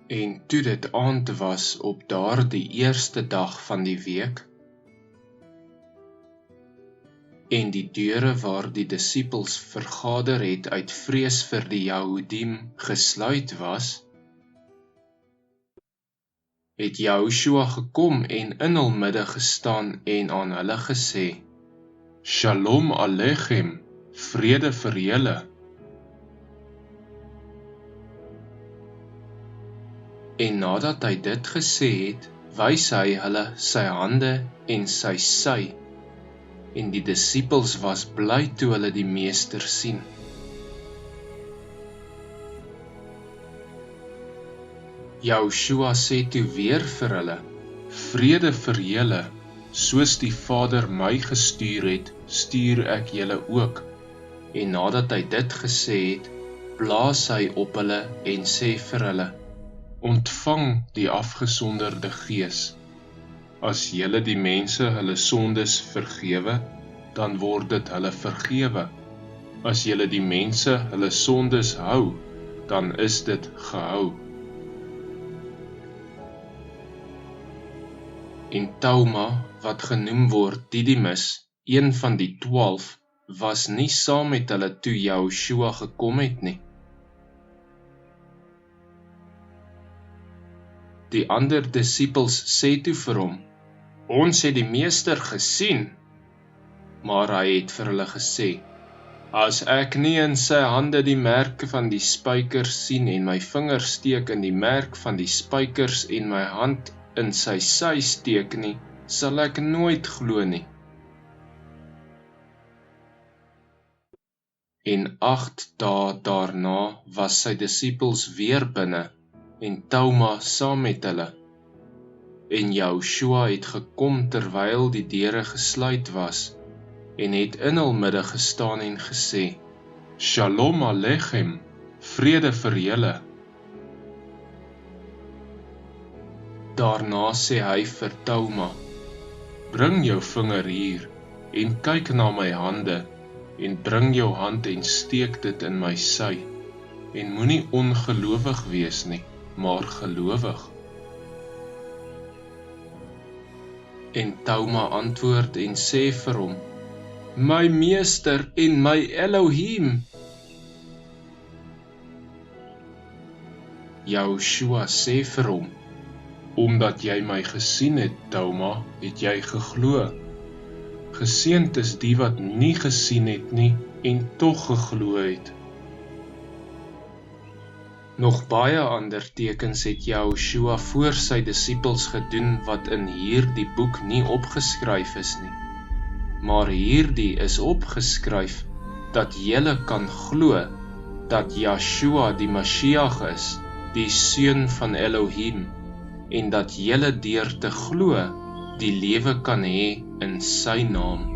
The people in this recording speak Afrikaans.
En toe dit aand was op daardie eerste dag van die week, en die deure waar die disippels vergader het uit vrees vir die Jahudim gesluit was, het Jehoshua gekom en in hul midde gestaan en aan hulle gesê, Shalom Alechem, vrede vir julle. En nadat hy dit gesê het, wys hy hulle sy hande en sy sy, en die disippels was bly toe hulle die meester sien. Jehoshua sê toe weer vir hulle, vrede vir julle, soos die Vader my gestuur het, stuur ek julle ook. En nadat hy dit gesê het, blaas hy op hulle en sê vir hulle, ontvang die afgesonderde gees. As julle die mense hulle sondes vergewe, dan word dit hulle vergewe. As julle die mense hulle sondes hou, dan is dit gehou. En Toma, wat genoem word Didimus, een van die 12, was nie saam met hulle toe Jehoshua gekom het nie. Die ander disippels sê toe vir hom, ons het die meester gesien, maar hy het vir hulle gesê, as ek nie in sy hande die merke van die spykers sien en my vinger steek in die merk van die spykers en my hand in sy sy steek nie, sal ek nooit glo nie. En 8 dae daarna was sy disippels weer binne, en Toma saam met hulle. En Jehoshua het gekom terwyl die deure gesluit was, en het in hul midde gestaan en gesê, Shalom Alechem, vrede vir julle. Daarna sê hy vir Toma, bring jou vinger hier, en kyk na my hande, en bring jou hand en steek dit in my sy, en moenie ongelowig wees nie, maar gelowig. En Toma antwoord en sê vir hom, my meester en my Elohim. Jehoshua sê vir hom, omdat jy my gesien het, Toma, het jy geglo. Geseënd is die wat nie gesien het nie, en tog geglo het. Nog baie ander tekens het Jehoshua voor sy disippels gedoen wat in hierdie boek nie opgeskryf is nie. Maar hierdie is opgeskryf dat julle kan glo dat Yeshua die Mashiach is, die seun van Elohim, en dat julle deur te glo die lewe kan hê in sy naam.